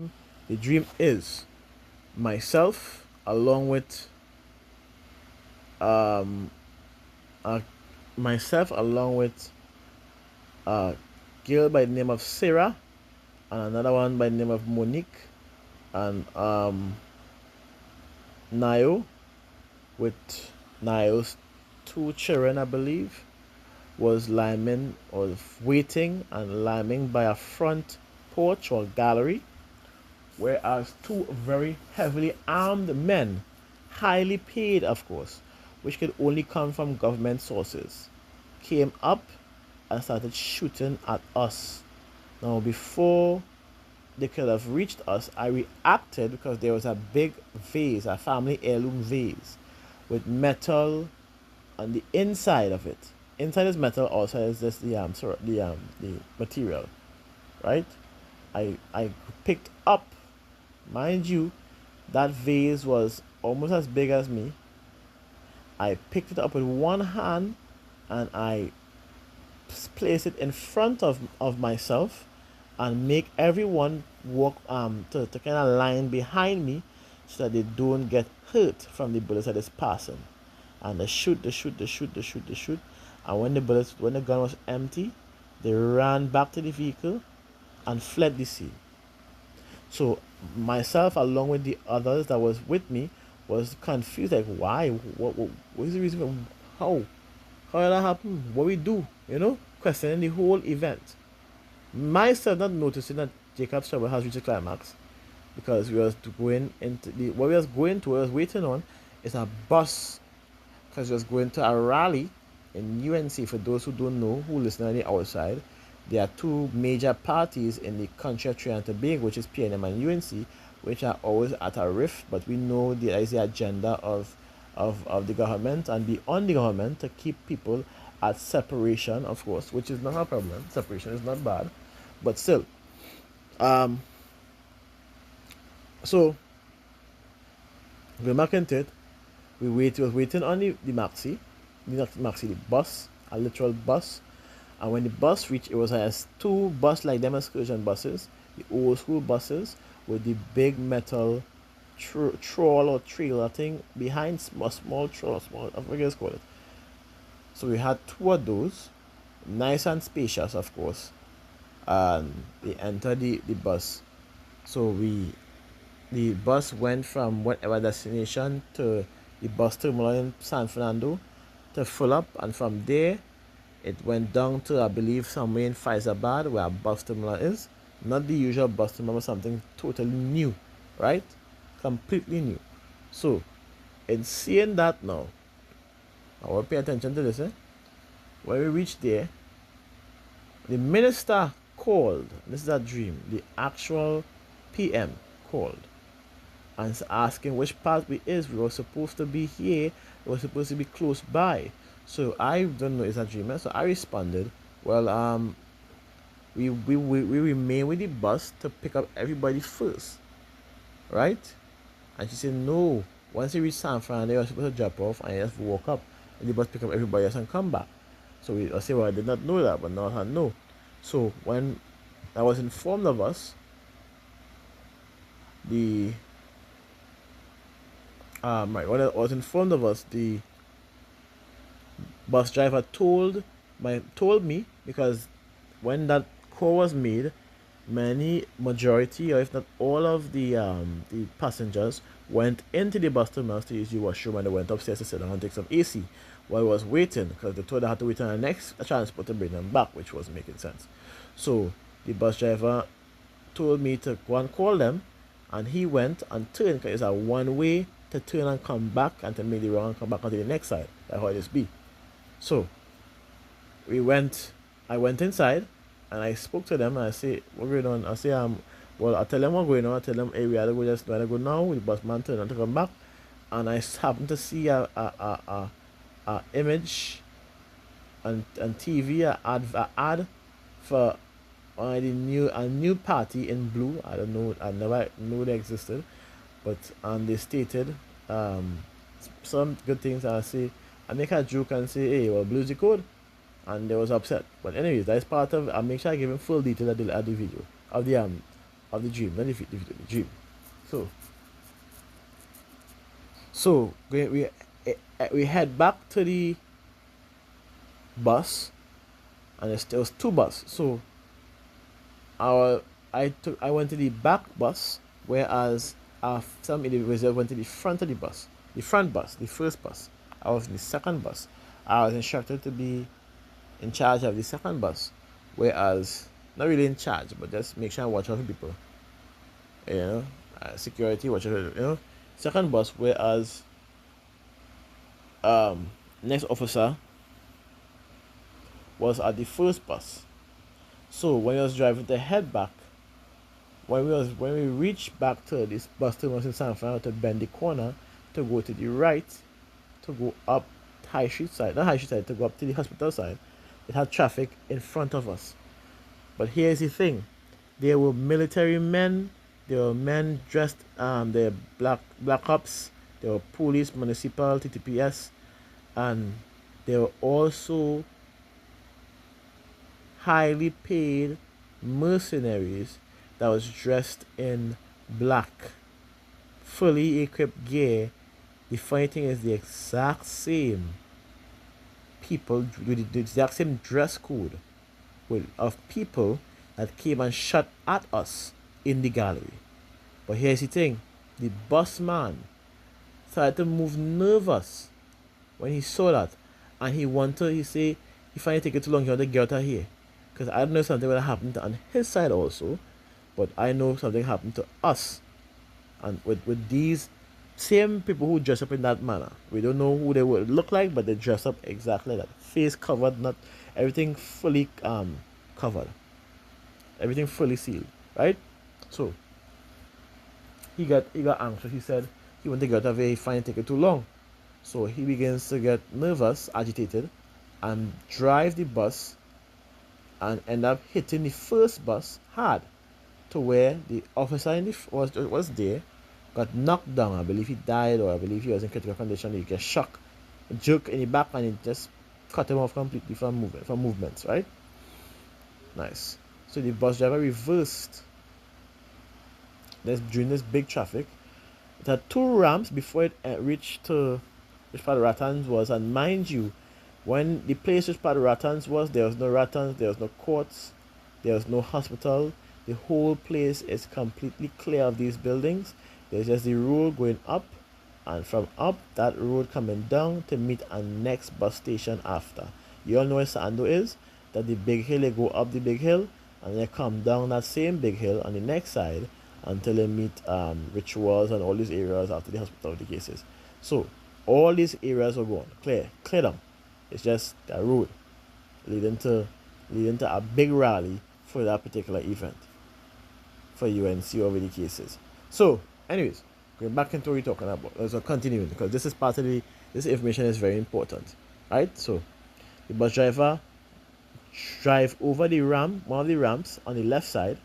The dream is myself along with um uh, myself along with a girl by the name of Sarah and another one by the name of Monique and Nayo with Nayo's two children, I believe, was liming or waiting and liming by a front porch or gallery, whereas two very heavily armed men, highly paid, of course, which could only come from government sources, came up and started shooting at us. Now, before they could have reached us, I reacted because there was a big vase, a family heirloom vase, with metal on the inside of it. Inside is metal, outside is just the material, right? I picked up, mind you, that vase was almost as big as me. I picked it up with one hand and I place it in front of myself and make everyone walk to kind of line behind me so that they don't get hurt from the bullets that is passing. And they shoot. And when the gun was empty, they ran back to the vehicle and fled the scene. So myself, along with the others that was with me, was confused. Like, why? What is the reason? How? How did that happen? What we do? Questioning the whole event. Myself not noticing that Jacob's trouble has reached a climax because we was going into the what we was going to, we was waiting on is a bus because we was going to a rally in UNC. For those who don't know, who listen on the outside, there are two major parties in the country of Trinidad and Tobago, which is PNM and UNC, which are always at a rift, but we know there is the agenda of the government and beyond the government to keep people at separation, of course, which is not a problem. Separation is not bad, but still. Um, so we back into it. We was waiting on the bus, a literal bus. And when the bus reached, it was as two bus like them excursion buses, the old school buses with the big metal troll or trailer thing behind a small troll, small I forget what it's called. So we had two of those, nice and spacious, of course, and they entered the bus. So the bus went from whatever destination to the bus terminal in San Fernando to full up, and from there it went down to, I believe, somewhere in Faizabad where a bus terminal is. Not the usual bus terminal, but something totally new, right? Completely new. So, in seeing that now, I will pay attention to this. When we reached there, the minister called. This is a dream. The actual PM called and asking which part we is. We were supposed to be here. We were supposed to be close by. So I don't know, it's a dream. So I responded, well, we remain with the bus to pick up everybody first, right? And she said, no. Once you reach San Fran, they were supposed to drop off and you just walk up and the bus pick up everybody else and come back. So I say, well, I did not know that, but now I know. So when I was informed of us, the right, when I was informed of us, the bus driver told me, because when that call was made, majority or if not all of the passengers went into the bus terminal to use the washroom, and they went upstairs to sit down and take some AC while I was waiting, because they told I had to wait on the next transport to bring them back, which was making sense. So the bus driver told me to go and call them, and he went and turned, because it's a one way to turn and come back and to make the wrong and come back onto the next side. That's how it is be. So I went inside and I spoke to them and I say, what going on? I say, well, I tell them what going on. I tell them, hey, we had to go just gotta go now. The bus man turned on to come back, and I happened to see a image on TV, a ad for a new party in blue. I don't know. I never knew they existed, but they stated some good things. And I make a joke and say, hey, well, blue's the code, and they was upset. But anyways, that's part of. I make sure I give him full detail of the video of the of the dream, not defeat of the dream. So, we head back to the bus, and there was two bus. So our I went to the back bus, whereas some individuals went to the front of the bus, the front bus, the first bus. I was in the second bus. I was instructed to be in charge of the second bus, whereas not really in charge, but just make sure I watch out for people, security, watch out, second bus. Whereas next officer was at the first bus. So when I was driving to head back, when we reached back to this bus terminus in San Fernando to bend the corner to go to the right, to go up High Street side, not High Street side, to go up to the hospital side, it had traffic in front of us. But here's the thing: there were military men, there were men dressed, the black ops, there were police, municipal, TTPS, and there were also highly paid mercenaries that was dressed in black, fully equipped gear. The funny thing is the exact same people with the exact same dress code of people that came and shot at us in the gallery. But here's the thing: the bus man started to move nervous when he saw that, and he say he finally take it too long, he wanted to get out of here. Because I don't know if something will happen on his side also, but I know something happened to us. And with these same people who dress up in that manner, we don't know who they would look like, but they dress up exactly like that. Face covered, not everything fully covered. Everything fully sealed. Right? So he got anxious. He said he wanted to get out of here, he finally take it too long. So he begins to get nervous, agitated, and drive the bus and end up hitting the first bus hard to where the officer was there, got knocked down. I believe he died, or I believe he was in critical condition. He get shocked, a jerk in the back, and it just cut him off completely from movements, right? Nice. So the bus driver reversed during this big traffic. It had two ramps before it reached to which part of Rattans was, and mind you, when the place which part of Rattans was, there was no Rattans, there was no courts, there was no hospital. The whole place is completely clear of these buildings. There's just the road going up, and from up, that road coming down to meet a next bus station after. You all know where Sando is? That the big hill, they go up the big hill, and they come down that same big hill on the next side until they meet rituals and all these areas after the hospital of the cases. So all these areas are gone, clear them. It's just a road leading to a big rally for that particular event for UNC over the cases. So, anyways, going back into what we're talking about. Let's continue, because this is part of this information is very important, right? So, the bus driver drive over the ramp, one of the ramps on the left side,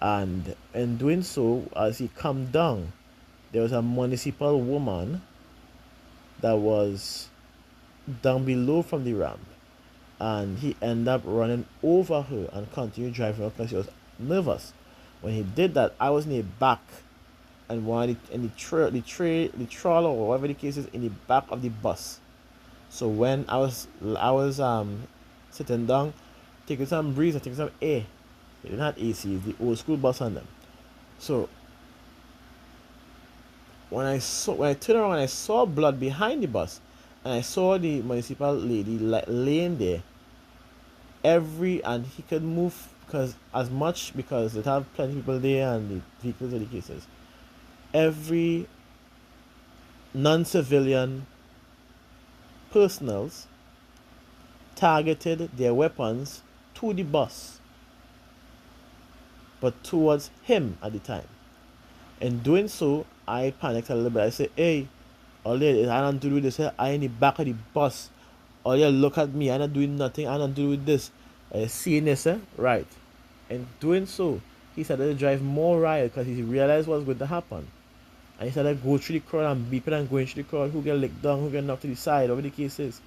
and in doing so, as he come down, there was a municipal woman that was down below from the ramp, and he ended up running over her and continued driving because he was nervous. When he did that, I was in the back, and the trawler or whatever the case is in the back of the bus. So when I was sitting down, taking some breeze and taking some air. They didn't have AC, the old school bus on them. So when I turned around and I saw blood behind the bus, and I saw the municipal lady laying there, and he could move because they have plenty of people there and the vehicles and the cases. Every non-civilian personnels targeted their weapons to the bus, but towards him at the time. In doing so, I panicked a little bit. I said, "Hey, all I don't do with this. I in the back of the bus. All you look at me. I'm not doing nothing. I don't do with this. Seeing this, right?" In doing so, he started to drive more riot because he realized what was going to happen. And he started to go through the crowd and beeping and going through the crowd. Who get licked down, who get knocked to the side, whatever the case is.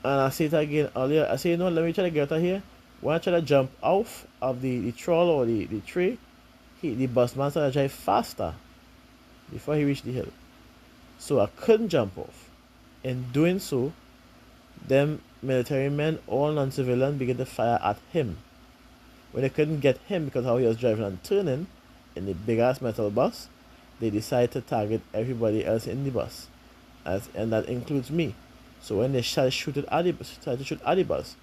And I say it again earlier. I say, let me try to get out of here. When I try to jump off of the troll or the tree, the busman started to drive faster before he reached the hill. So I couldn't jump off. In doing so, them military men, all non-civilian, began to fire at him. When they couldn't get him because how he was driving and turning in the big ass metal bus, they decided to target everybody else in the bus, and that includes me. So when they started to shoot at the bus,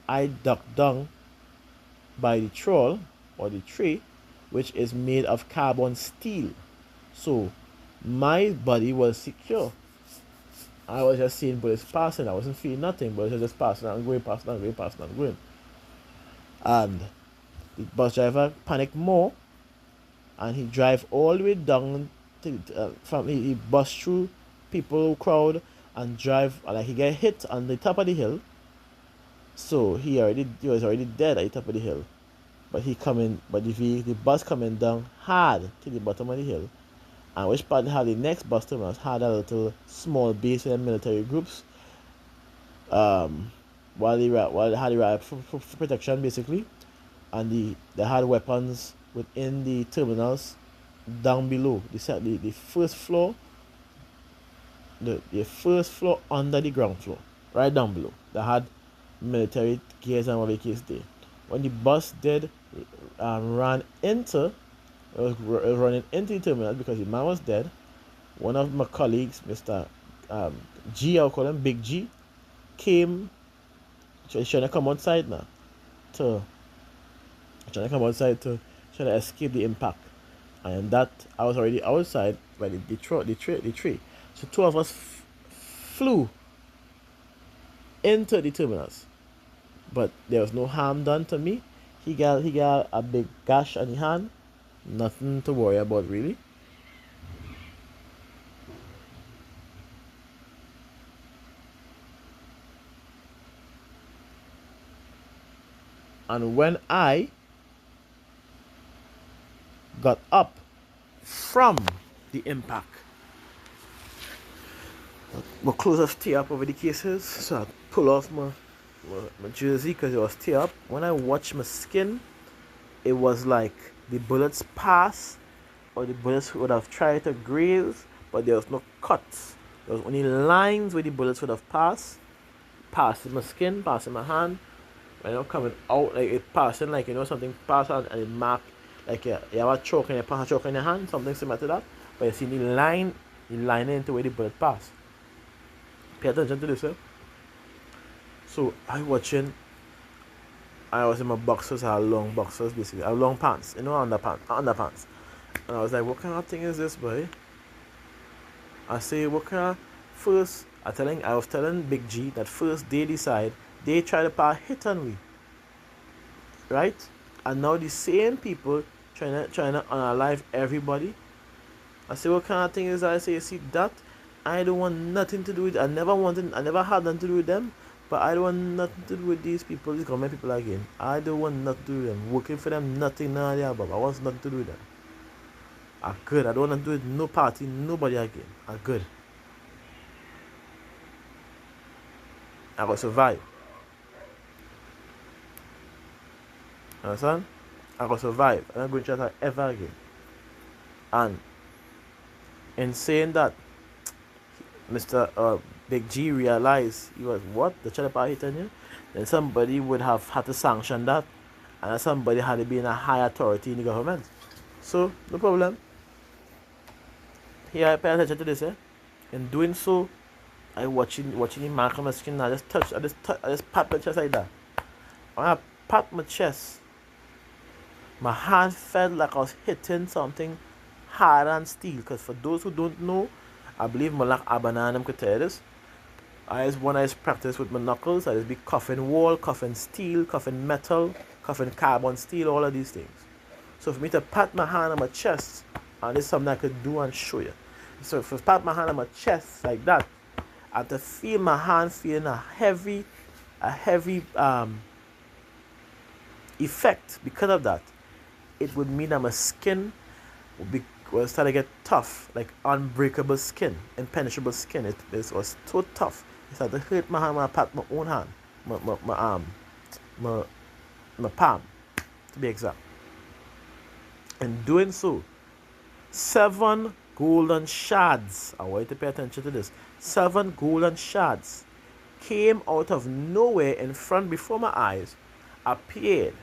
I ducked down by the troll or the tree, which is made of carbon steel. So my body was secure. I was just seeing bullets passing. I wasn't feeling nothing, but it was just passing and going, passing and going, passing and going. And the bus driver panicked more, and he drive all the way down he bust through people crowd and drive like he get hit on the top of the hill. So he was already dead at the top of the hill. But the bus coming down hard to the bottom of the hill. And which part had the next bus terminus had a little small base in military groups. While they had the riot for protection basically, and they had weapons within the terminals down below. The first floor, the first floor under the ground floor, right down below. They had military gears and whatever case there. When the bus did ran into, it was running into the terminal because the man was dead. One of my colleagues, Mr. G, I'll call him Big G, came. He's trying to come outside now to try to escape the impact. And that I was already outside by the tree. So two of us flew into the terminals, but there was no harm done to me. He got a big gash on his hand. Nothing to worry about really. And when I got up from the impact, my clothes have tear up over the cases, so I pull off my jersey because it was tear up. When I watched my skin, it was like the bullets passed, or the bullets would have tried to graze, but there was no cuts. There was only lines where the bullets would have passing my skin, passing my hand. When I'm coming out, like it passing, like something passed and it mark, like you have a choke and you pass a choke in your hand, something similar to that. But you see the line into where the bullet passed. Pay attention to this, eh? So I was in my boxers, I had long boxers basically. I had long pants, underpants. And I was like, what kind of thing is this, boy? I say, what kind of first, I was telling Big G that first they decide, they try to pass hit on me. Right? And now the same people trying to unalive everybody. I say, what kind of thing is that? I say, you see that? I don't want nothing to do with it. I never had nothing to do with them. But I don't want nothing to do with these people, these government people again. I don't want nothing to do with them. Working for them, nothing, none of the above. I want nothing to do with them. I'm good. I don't want to do it, no party, nobody again. I'm good. I will survive. Understand? I will survive. I'm not going to try that ever again. And in saying that, Mr. Big G realized he was what? The child party hitting you? Then somebody would have had to sanction that, and somebody had to be in a high authority in the government. So, no problem. Here I pay attention to this, eh? In doing so, I watching the mark on my skin. I just pat my chest like that. When I pat my chest, my hand felt like I was hitting something hard and steel. Because for those who don't know, I believe Malak Abananam could tell this. When I practice with my knuckles, I just be cuffing wall, cuffing steel, cuffing metal, cuffing carbon steel, all of these things. So for me to pat my hand on my chest, and this is something I could do and show you. So if I pat my hand on my chest like that, and to feel my hand feeling a heavy effect because of that, it would mean that my skin will start to get tough, like unbreakable skin, impenetrable skin. It was so tough. It started to hurt my hand when I pat my own hand, my arm, my palm, to be exact. In doing so, 7 golden shards, I want you to pay attention to this, 7 golden shards came out of nowhere in front before my eyes, appeared.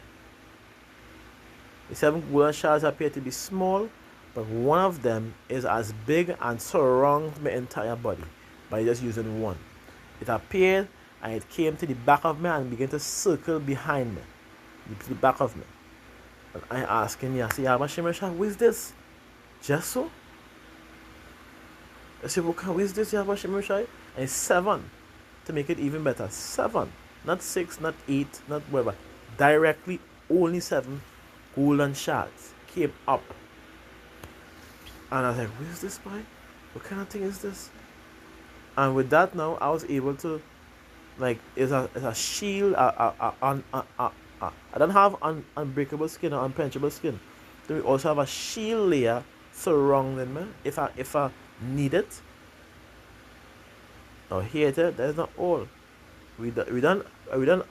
The 7 golden shards appear to be small, but one of them is as big and surrounds my entire body by just using one. It appeared and it came to the back of me and began to circle behind me, to the back of me. And I asking, yeah, see, Yabashimesha, who is this? Just so? I said, who is this, Yabashimesha? And it's 7, to make it even better. 7, not 6, not 8, not whatever. Directly, only 7 golden shards came up. And I was like, who is this boy? What kind of thing is this? And with that now, I was able to, like, it's a shield. I don't have unbreakable skin or unpenetrable skin. Then we also have a shield layer surrounding me if I need it. Now here there's not all. We don't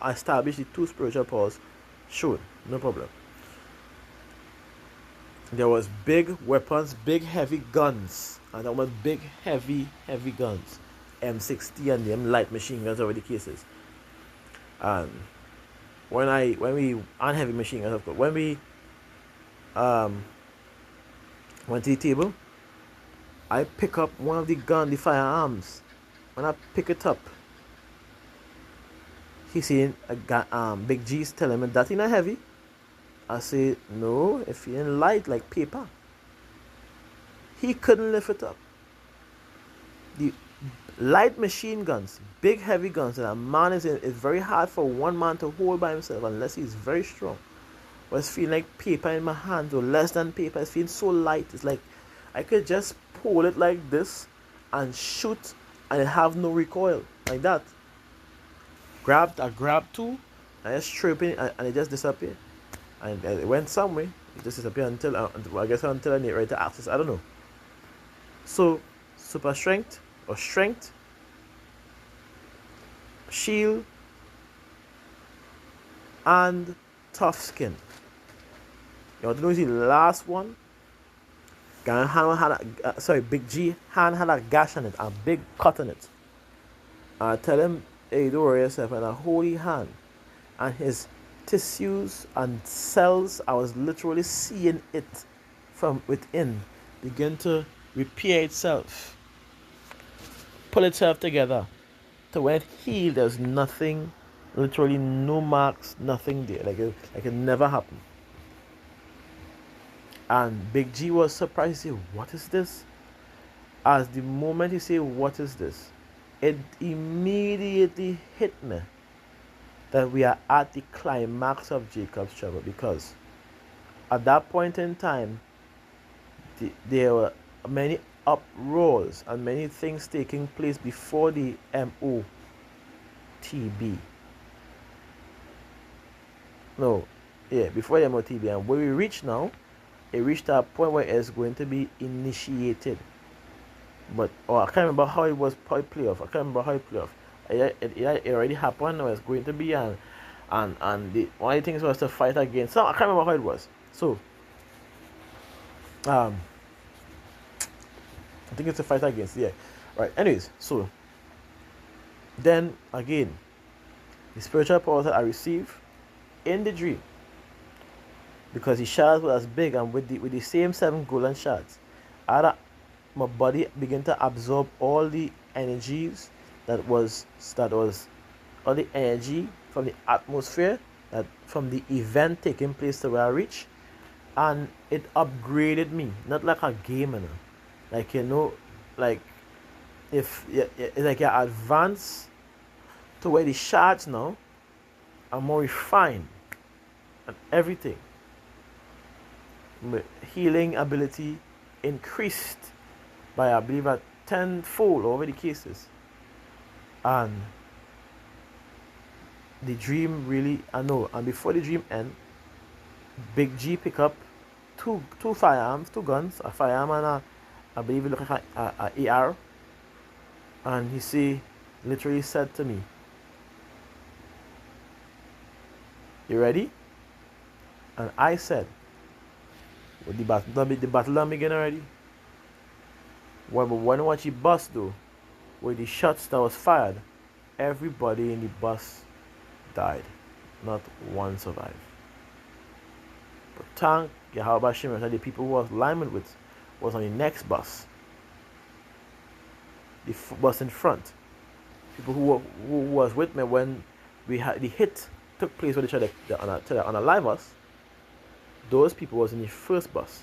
establish the 2 spiritual powers. Sure, no problem. There was big weapons, big heavy guns, and there was big heavy guns, M60 and them light machine guns over the cases. And when we and heavy machine guns, of course, when we went to the table, I pick up one of the firearms. When I pick it up, he saying, Big G's telling me that ain't heavy. I say, no, it feeling light like paper. He couldn't lift it up. The light machine guns, big heavy guns, that a man it's very hard for one man to hold by himself unless he's very strong. But it's feeling like paper in my hands, or less than paper. It's feeling so light. It's like I could just pull it like this and shoot and it have no recoil. Like that. I grabbed 2 and I just strip it and it just disappeared. And it went somewhere. It just disappeared until I guess until I need right to access. I don't know. So super strength or strength, shield, and tough skin. You want to know the last one? Big G hand had a gash on it, a big cut on it. I tell him, hey, don't worry yourself, and a holy hand. And his tissues and cells, I was literally seeing it from within begin to repair itself, pull itself together. To when it healed, there's nothing, literally no marks, nothing there. Like it never happened. And Big G was surprised. He said, what is this? As the moment he said, what is this? It immediately hit me that we are at the climax of Jacob's trouble, because at that point in time, there were many uproars and many things taking place before the MOTB. Before the MOTB. And where we reach now, it reached a point where it's going to be initiated. But I can't remember how it play off. It already happened. Or it's going to be, and the one of the things was to fight against. So I can't remember how it was. So I think it's a fight against. Yeah, right. Anyways, so then again, the spiritual powers that I receive in the dream, because the shards were as big, and with the same 7 golden shards, my body began to absorb all the energies that was all the energy from the atmosphere, that from the event taking place to where I reach, and it upgraded me, not like a game, like like if it's like you advance to where the shards now are more refined and everything. My healing ability increased by, I believe, a 10-fold over the cases. And the dream really, and before the dream end, Big G pick up two firearms, 2 guns, a firearm and I believe it looked like a AR. And he literally said to me, you ready? And I said, well, the battle done begin already. When what she bust though, with the shots that was fired, everybody in the bus died. Not one survived. But thank Yahweh Hashem that the people who was lineman with was on the next bus. The bus in front. People who was with me when we had the hit took place with each other on a live bus. Those people was in the first bus.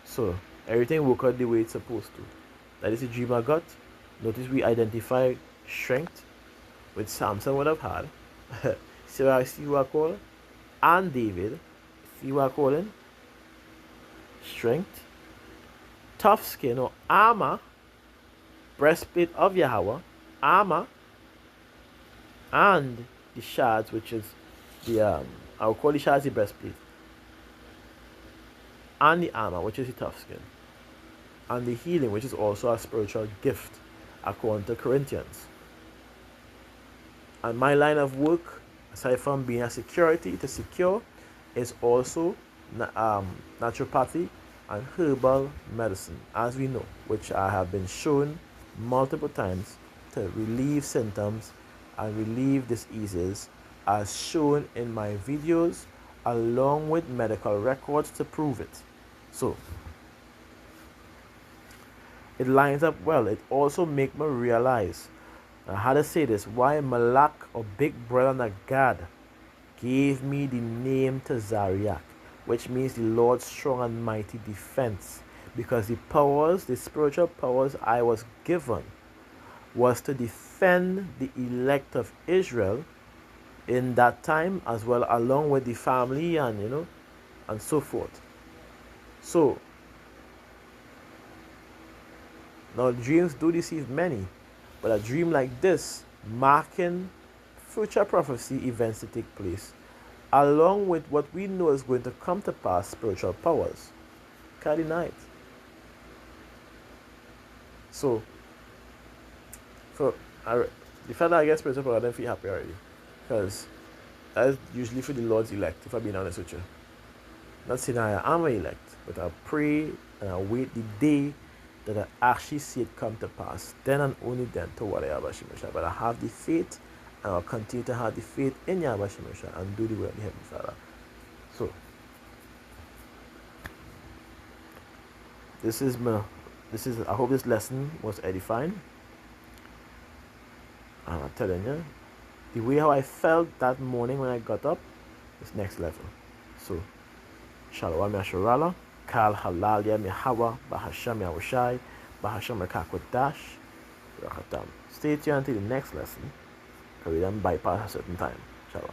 So everything worked out the way it's supposed to. That is the dream I got. Notice we identify strength, which Samson would have had. See who I call? And David. See who I call him? Strength, tough skin or armor, breastplate of Yahweh, armor, and the shards, which is the I will call the shards the breastplate, and the armor, which is the tough skin, and the healing, which is also a spiritual gift, according to Corinthians. And my line of work, aside from being a security to secure, is also naturopathy and herbal medicine, as we know, which I have been shown multiple times to relieve symptoms and relieve diseases, as shown in my videos, along with medical records to prove it. So it lines up well. It also make me realize, how to say this, why Malak, or Big Brother Nagad, gave me the name to Zariach, which means the Lord's strong and mighty defense, because the powers, the spiritual powers I was given, was to defend the elect of Israel in that time, as well, along with the family and and so forth. So now dreams do deceive many, but a dream like this, marking future prophecy events to take place, along with what we know is going to come to pass, spiritual powers, can't deny it. So the fact that I get spiritual power, I don't feel happy already, because that's usually for the Lord's elect, if I'm being honest with you. Not saying I am an elect, but I pray and I wait the day that I actually see it come to pass. Then and only then to what I have Shemesha. But I have the faith, and I'll continue to have the faith in Yahweh Shemesha and do the will of the Heavenly Father. So this is I hope this lesson was edifying. And I'm telling you, the way how I felt that morning when I got up is next level. So Shalom Yasharala, Kal Halal Yamihawa, Bahasham Yahushai, Bahasham Rakakwadash, Rakatam. Stay tuned until the next lesson, because we don't bypass a certain time. Shalom.